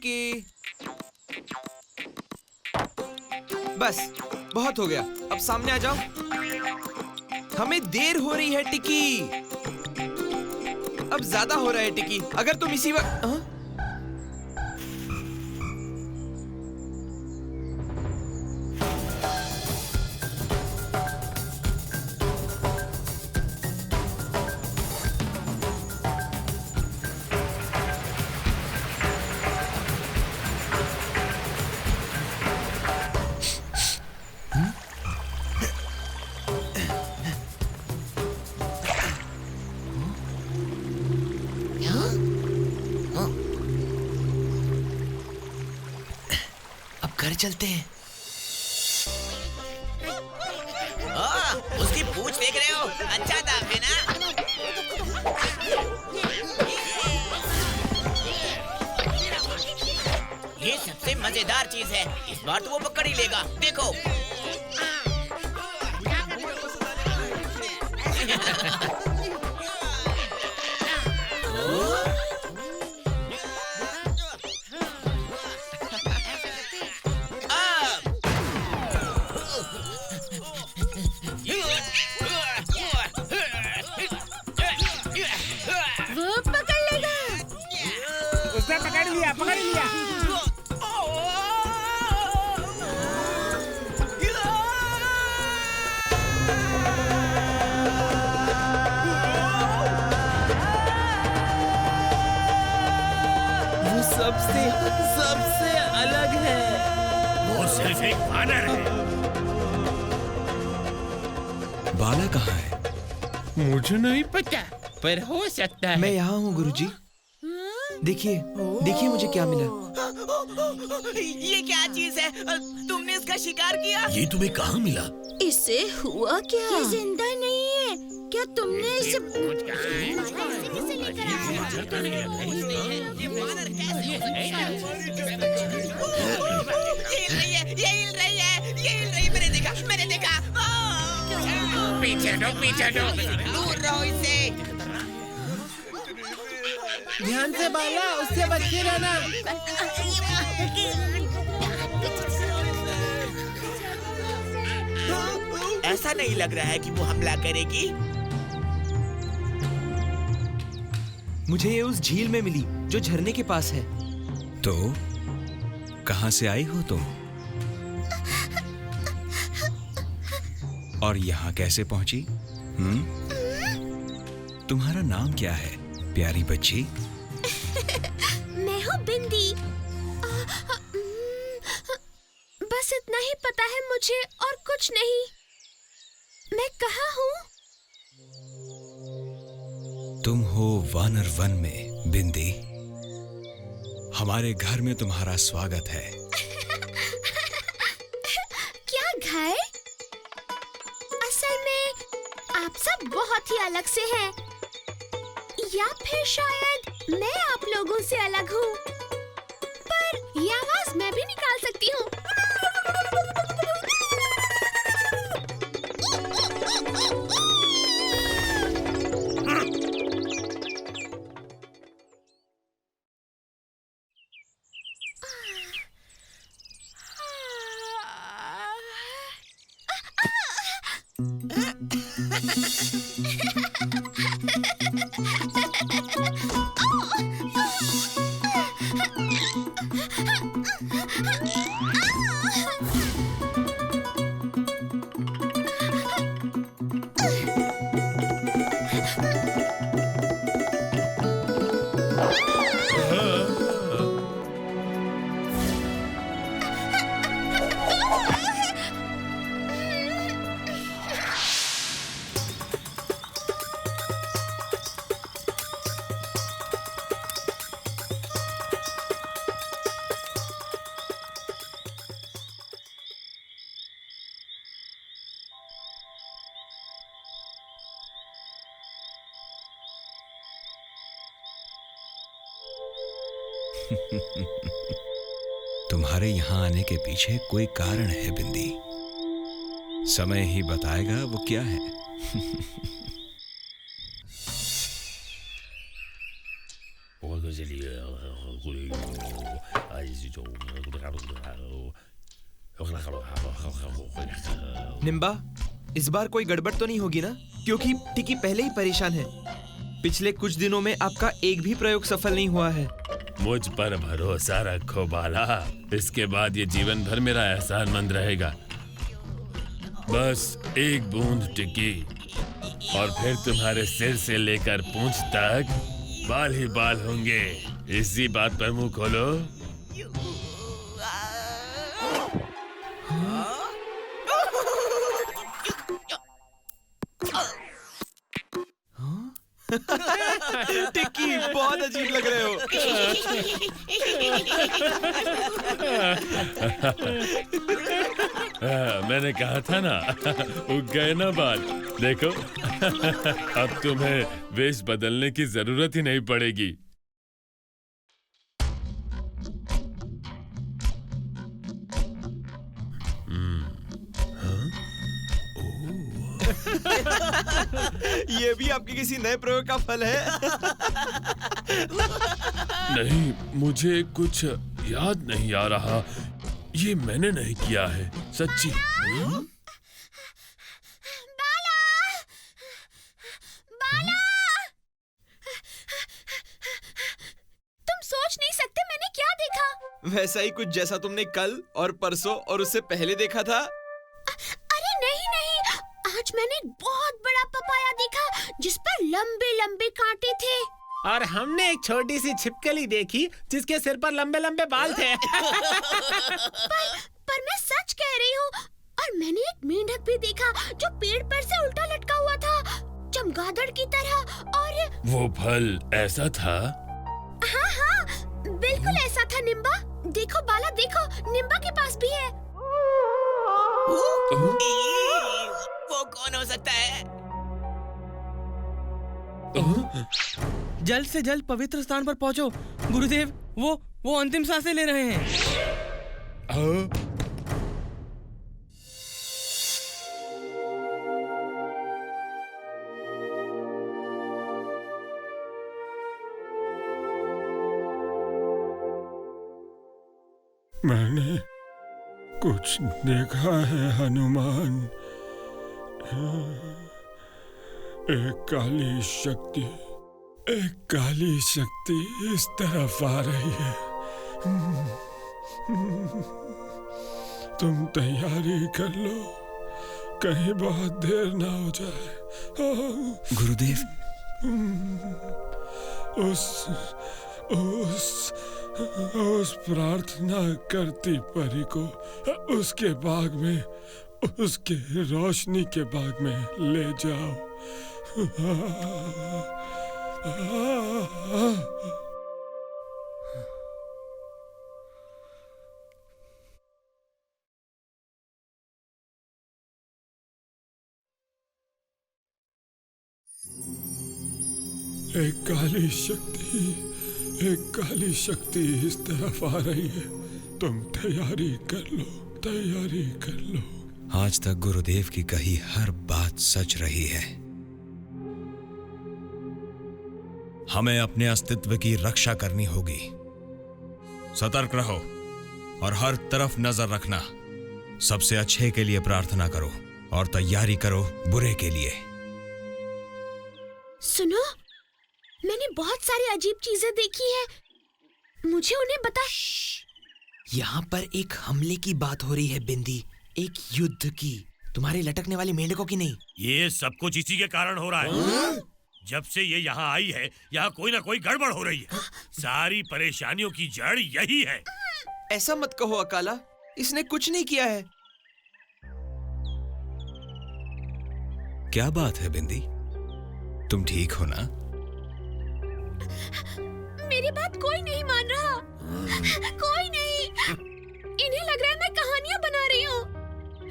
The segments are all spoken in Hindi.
टिकी। बस बहुत हो गया, अब सामने आ जाओ। हमें देर हो रही है टिकी। अब ज्यादा हो रहा है टिकी। अगर तुम इसी वक्त घर चलते हैं। उसकी पूंछ देख रहे हो? अच्छा था, है ना? ये सबसे मजेदार चीज है। इस बार तो वो पकड़ ही लेगा। देखो। पकड़ लिया। वो सबसे अलग है। वो सिर्फ एक वानर है। बाला कहाँ है? मुझे नहीं पता, पर हो सकता है। मैं यहाँ हूँ गुरुजी। देखिए मुझे क्या मिला। ये क्या चीज है? तुमने इसका शिकार किया? ये तुम्हें कहाँ मिला? इसे हुआ क्या? ये जिंदा नहीं है। क्या तुमने इसे? ये हिल रही है। मैंने देखा। पीछे दो। दूर रहो इससे। ध्यान से बाला, उससे बच के रहना। ऐसा नहीं लग रहा है कि वो हमला करेगी। मुझे ये उस झील में मिली जो झरने के पास है। तो कहाँ से आई हो तुम? और यहाँ कैसे पहुंची? तुम्हारा नाम क्या है प्यारी बच्ची? मैं हूँ बिंदी। बस इतना ही पता है मुझे और कुछ नहीं। मैं कहाँ हूँ? तुम हो वानर वन में बिंदी। हमारे घर में तुम्हारा स्वागत है। क्या घर? असल में आप सब बहुत ही अलग से हैं। या फिर शायद मैं आप लोगों से अलग हूँ। पर ये आवाज मैं भी निकाल सकती हूँ। तुम्हारे यहाँ आने के पीछे कोई कारण है बिंदी। समय ही बताएगा वो क्या है। निम्बा, इस बार कोई गड़बड़ तो नहीं होगी ना? क्योंकि टिकी पहले ही परेशान है। पिछले कुछ दिनों में आपका एक भी प्रयोग सफल नहीं हुआ है। मुझ पर भरोसा रखो बाला, इसके बाद ये जीवन भर मेरा एहसानमंद रहेगा। बस एक बूंद टिकी और फिर तुम्हारे सिर से लेकर पूंछ तक बाल ही बाल होंगे। इसी बात पर मुंह खोलो। टिकी, बहुत अजीब लग रहे हो। मैंने कहा था ना, उग गए ना बाल। देखो, अब तुम्हें वेश बदलने की जरूरत ही नहीं पड़ेगी। ये भी आपके किसी नए प्रयोग का फल है? नहीं, मुझे कुछ याद नहीं आ रहा। ये मैंने नहीं किया है, सच्ची। बाला! बाला! तुम सोच नहीं सकते मैंने क्या देखा। वैसा ही कुछ जैसा तुमने कल और परसों और उससे पहले देखा था। अरे नहीं नहीं, आज मैंने एक बहुत बड़ा पपाया देखा जिस पर लंबे लंबे कांटे थे। और हमने एक छोटी सी छिपकली देखी जिसके सिर पर लंबे लंबे बाल थे। पर मैं सच कह रही हूँ। और मैंने एक मेंढक भी देखा जो पेड़ पर से उल्टा लटका हुआ था, चमगादड़ की तरह। और वो फल ऐसा था? हाँ हाँ, बिल्कुल ऐसा था निम्बा। देखो बाला, देखो निम्बा के पास भी है। वो कौन हो सकता है? जल्द से जल्द पवित्र स्थान पर पहुंचो गुरुदेव। वो अंतिम सांसें ले रहे हैं। मैंने कुछ देखा है हनुमान। एक काली शक्ति इस तरफ आ रही है। तुम तैयारी कर लो, कहीं बहुत देर ना हो जाए। गुरुदेव, उस प्रार्थना करती परी को उसके बाग में, उसके रोशनी के बाग में ले जाओ। एक काली शक्ति इस तरफ आ रही है। तुम तैयारी कर लो। आज तक गुरुदेव की कही हर बात सच रही है। हमें अपने अस्तित्व की रक्षा करनी होगी। सतर्क रहो और हर तरफ नजर रखना। सबसे अच्छे के लिए प्रार्थना करो और तैयारी करो बुरे के लिए। सुनो, मैंने बहुत सारी अजीब चीजें देखी हैं। मुझे उन्हें बता। यहाँ पर एक हमले की बात हो रही है बिंदी, एक युद्ध की। तुम्हारे लटकने वाले मेंढकों की नहीं। ये सब कुछ इसी के कारण हो रहा है। जब से ये यहाँ आई है, यहाँ कोई ना कोई गड़बड़ हो रही है। सारी परेशानियों की जड़ यही है। ऐसा मत कहो अकाला, इसने कुछ नहीं किया है। क्या बात है बिंदी, तुम ठीक हो ना? मेरी बात कोई नहीं मान रहा। कोई नहीं। इन्हें लग रहा है मैं कहानियां बना रही हूँ,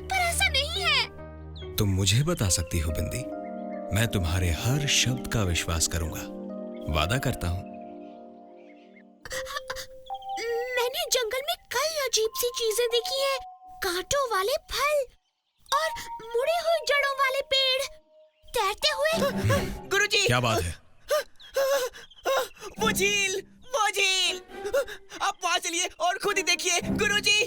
पर ऐसा नहीं है। तुम मुझे बता सकती हो बिंदी, मैं तुम्हारे हर शब्द का विश्वास करूंगा, वादा करता हूँ। मैंने जंगल में कई अजीब सी चीजें देखी हैं। कांटों वाले फल और मुड़े हुए जड़ों वाले पेड़, तैरते हुए। गुरुजी! क्या बात है? वो झील, वो लिए और खुद ही देखिए गुरुजी।